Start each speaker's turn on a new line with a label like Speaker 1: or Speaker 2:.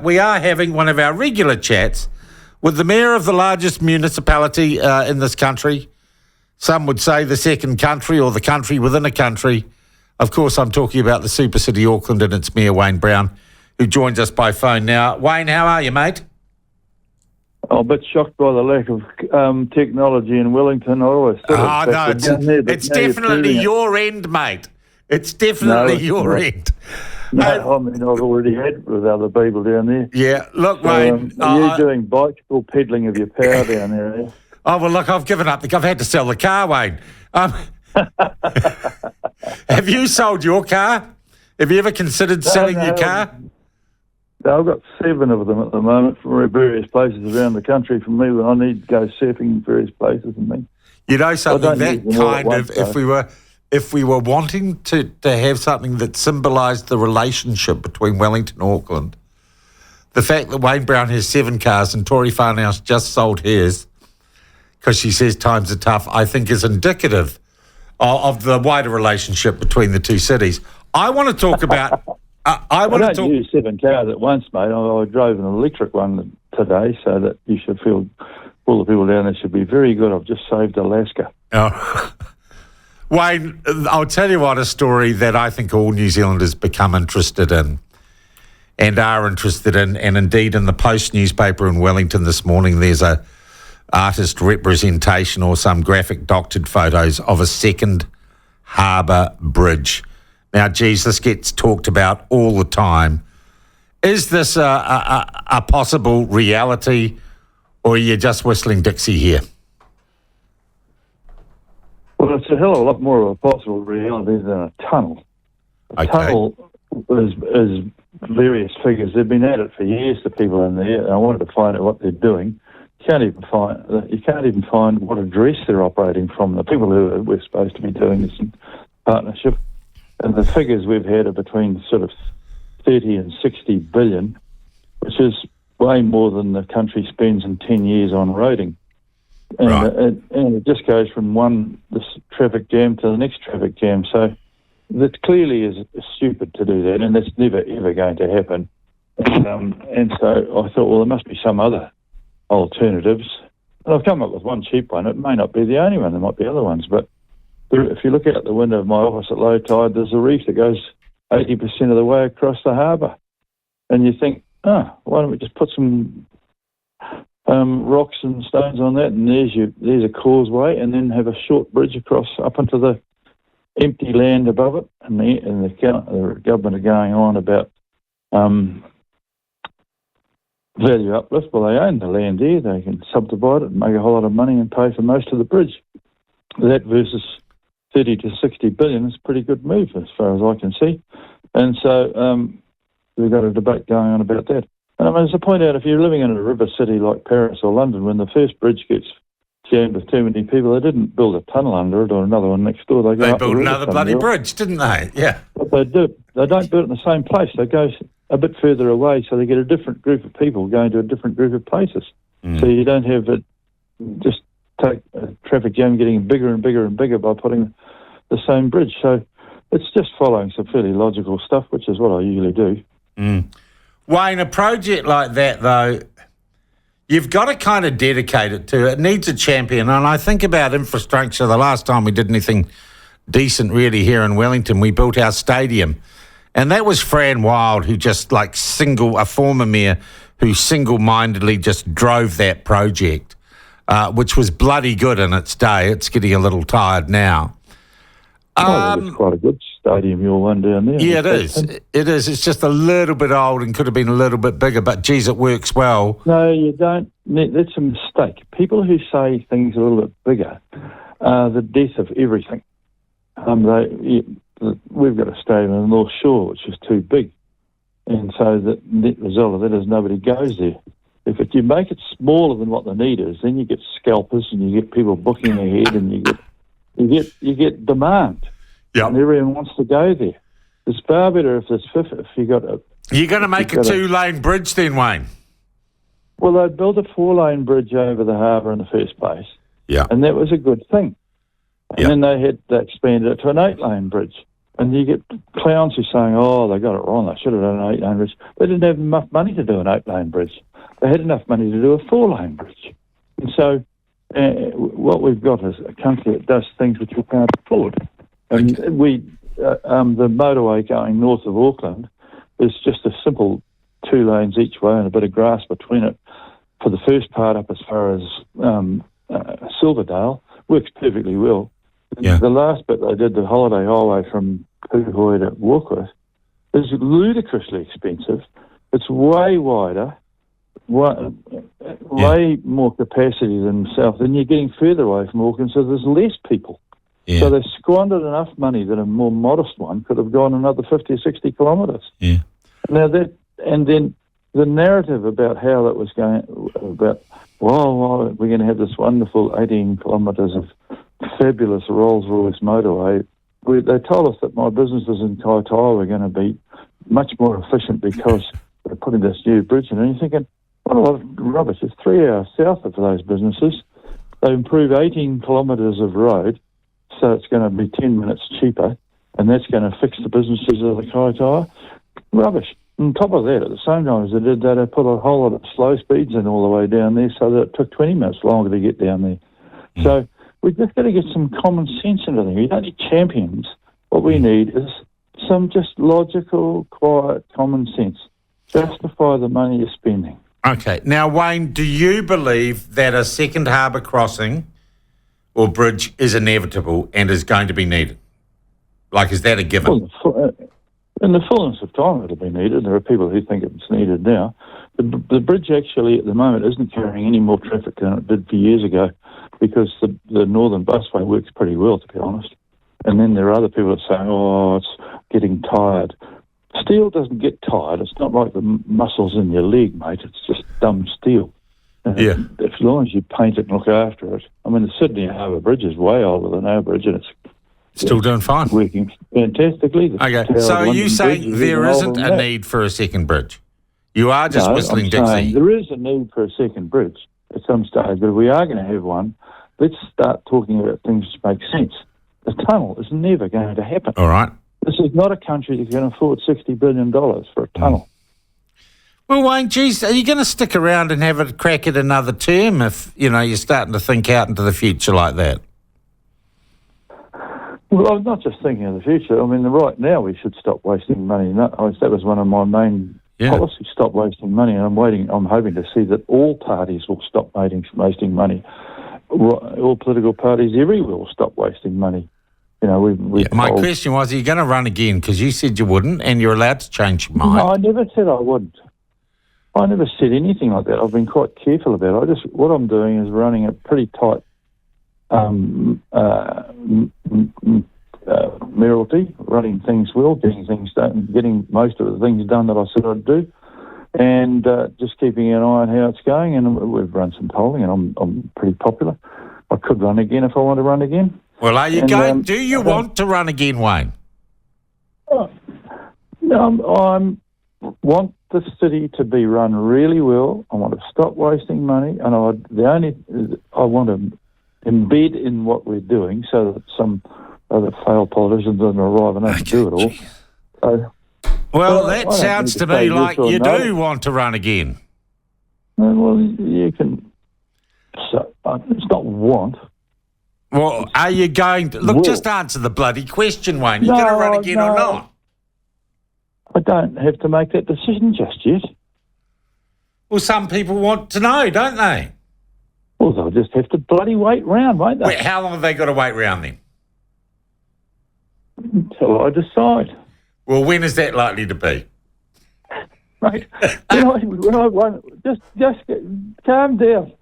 Speaker 1: We are having one of our regular chats with the mayor of the largest municipality in this country. Some would say the second country or the country within a country. Of course, I'm talking about the super city Auckland and its Mayor Wayne Brown, who joins us by phone now. Wayne, how are you, mate?
Speaker 2: I'm a bit shocked by the lack of technology in Wellington. I always thought
Speaker 1: it's definitely your end, mate. It's definitely your end.
Speaker 2: No, I mean, I've already had it with other people down there.
Speaker 1: Yeah, look, Wayne.
Speaker 2: Are you doing bicycle peddling of your power down there? Eh?
Speaker 1: Oh, well, look, I've given up. I've had to sell the car, Wayne. Have you sold your car? Have you ever considered selling your car?
Speaker 2: No, I've got 7 of them at the moment from various places around the country for me when I need to go surfing in various places and things.
Speaker 1: You know something, that kind of, if we were wanting to have something that symbolised the relationship between Wellington and Auckland, the fact that Wayne Brown has 7 cars and Tori Whānau's just sold hers because she says times are tough, I think is indicative of the wider relationship between the two cities. I want to talk about... I don't use 7 cars at once, mate. I drove an electric one today, so that you should feel, all the people down there should be very good. I've just saved Alaska. Oh. Wayne, I'll tell you what, a story that I think all New Zealanders become interested in and are interested in, and indeed in the Post newspaper in Wellington this morning, there's a artist representation or some graphic doctored photos of a second Harbour bridge. Now, geez, this gets talked about all the time. Is this a possible reality, or are you just whistling Dixie here?
Speaker 2: Well, it's a hell of a lot more of a possible reality than a tunnel. A tunnel is various figures. They've been at it for years, the people in there, and I wanted to find out what they're doing. You can't even find what address they're operating from, the people who we're supposed to be doing this in partnership. And the figures we've had are between sort of 30 and 60 billion, which is way more than the country spends in 10 years on roading. And,
Speaker 1: right.
Speaker 2: and it just goes from this traffic jam to the next traffic jam. So that clearly is stupid to do that, and that's never, ever going to happen. And so I thought, well, there must be some other alternatives. And I've come up with one cheap one. It may not be the only one. There might be other ones, but if you look out the window of my office at low tide, there's a reef that goes 80% of the way across the harbour. And you think, why don't we just put some rocks and stones on that, and there's a causeway, and then have a short bridge across up into the empty land above it. And the government are going on about value uplift. Well, they own the land here. They can subdivide it and make a whole lot of money and pay for most of the bridge. That versus 30 to 60 billion is a pretty good move as far as I can see. And so we've got a debate going on about that. And I mean, as I point out, if you're living in a river city like Paris or London, when the first bridge gets jammed with too many people, they didn't build a tunnel under it or another one next door. They
Speaker 1: built another bloody bridge, didn't they? Yeah.
Speaker 2: But they do. They don't do it in the same place. They go a bit further away, so they get a different group of people going to a different group of places. So you don't have it just take a traffic jam getting bigger and bigger and bigger by putting the same bridge. So it's just following some fairly logical stuff, which is what I usually do.
Speaker 1: Wayne, a project like that, though, you've got to kind of dedicate it to. It needs a champion. And I think about infrastructure. The last time we did anything decent really here in Wellington, we built our stadium. And that was Fran Wild, who just a former mayor, who single-mindedly just drove that project. Which was bloody good in its day. It's getting a little tired now.
Speaker 2: It's quite a good stadium, your one down there.
Speaker 1: Yeah, it is. It is. It's just a little bit old and could have been a little bit bigger, but, geez, it works well.
Speaker 2: No, you don't. That's a mistake. People who say things a little bit bigger are the death of everything. We've got a stadium in the North Shore, which is too big. And so the net result of that is nobody goes there. If you make it smaller than what the need is, then you get scalpers and you get people booking ahead, and you get demand.
Speaker 1: Yeah,
Speaker 2: and everyone wants to go there. It's far better if there's 50. If you got a,
Speaker 1: you're going to make a 2-lane bridge, then, Wayne.
Speaker 2: Well, they built a 4-lane bridge over the harbour in the first place.
Speaker 1: Yeah,
Speaker 2: and that was a good thing. And then they expanded it to an 8-lane bridge. And you get clowns who are saying, oh, they got it wrong, they should have done an 8-lane bridge. They didn't have enough money to do an 8-lane bridge. They had enough money to do a 4-lane bridge. And so what we've got is a country that does things which we can't afford. And the motorway going north of Auckland is just a simple 2 lanes each way and a bit of grass between it for the first part up as far as Silverdale. Works perfectly well.
Speaker 1: Yeah.
Speaker 2: The last bit they did, the holiday highway from Puhoi to Warkworth, is ludicrously expensive. It's way wider, way more capacity than south, and you're getting further away from Auckland, so there's less people. Yeah. So they squandered enough money that a more modest one could have gone another 50 or 60 kilometres.
Speaker 1: Yeah.
Speaker 2: Now and then the narrative about how that was going, about, well, we're going to have this wonderful 18 kilometres of fabulous Rolls-Royce motorway. They told us that my businesses in Kaitaia were going to be much more efficient because they're putting this new bridge in. And you're thinking, what a lot of rubbish. It's 3 hours south of those businesses. They improve 18 kilometres of road, so it's going to be 10 minutes cheaper, and that's going to fix the businesses of the Kaitaia. Rubbish. On top of that, at the same time as they did that, they put a whole lot of slow speeds in all the way down there so that it took 20 minutes longer to get down there. So we've just got to get some common sense into things. We don't need champions. What we need is some just logical, quiet, common sense. Justify the money you're spending.
Speaker 1: Okay. Now, Wayne, do you believe that a second harbour crossing or bridge is inevitable and is going to be needed? Like, is that a given?
Speaker 2: Well, in the fullness of time, it'll be needed. There are people who think it's needed now. The bridge actually at the moment isn't carrying any more traffic than it did 2 years ago because the Northern Busway works pretty well, to be honest. And then there are other people that say, oh, it's getting tired. Steel doesn't get tired. It's not like the muscles in your leg, mate. It's just dumb steel.
Speaker 1: Yeah.
Speaker 2: As long as you paint it and look after it. I mean, the Sydney Harbour Bridge is way older than our bridge, and it's
Speaker 1: still doing fine.
Speaker 2: Working fantastically.
Speaker 1: Okay, so are you saying there isn't a need for a second bridge? You are just whistling Dixie.
Speaker 2: There is a need for a second bridge at some stage, but if we are going to have one, let's start talking about things which make sense. The tunnel is never going to happen.
Speaker 1: All right.
Speaker 2: This is not a country that can afford $60 billion for a tunnel.
Speaker 1: Well, Wayne, geez, are you going to stick around and have a crack at another term if, you're starting to think out into the future like that?
Speaker 2: Well, I'm not just thinking of the future. I mean, right now we should stop wasting money. That was one of my main policies, stop wasting money. And I'm hoping to see that all parties will stop wasting money. All political parties everywhere will stop wasting money.
Speaker 1: My question was, are you going to run again? Because you said you wouldn't, and you're allowed to change your mind.
Speaker 2: No, I never said I wouldn't. I never said anything like that. I've been quite careful about it. What I'm doing is running a pretty tight mayoralty, running things well, getting things done, getting most of the things done that I said I'd do, and just keeping an eye on how it's going. And we've run some polling, and I'm pretty popular. I could run again if I want to run again.
Speaker 1: Well, are you going? Do you want to run again, Wayne?
Speaker 2: I want the city to be run really well. I want to stop wasting money, and I want to embed in what we're doing so that some other failed politicians don't arrive and have to do it all. So,
Speaker 1: well, that sounds to me like you do want to run again.
Speaker 2: Well, you can. So, it's not want.
Speaker 1: Well, are you going to... Look, just answer the bloody question, Wayne. Are you going to run again or not?
Speaker 2: I don't have to make that decision just yet.
Speaker 1: Well, some people want to know, don't they?
Speaker 2: Well, they'll just have to bloody wait round, won't they?
Speaker 1: Wait, how long have they got to wait round then?
Speaker 2: Until I decide.
Speaker 1: Well, when is that likely to be?
Speaker 2: Mate, when I just calm down.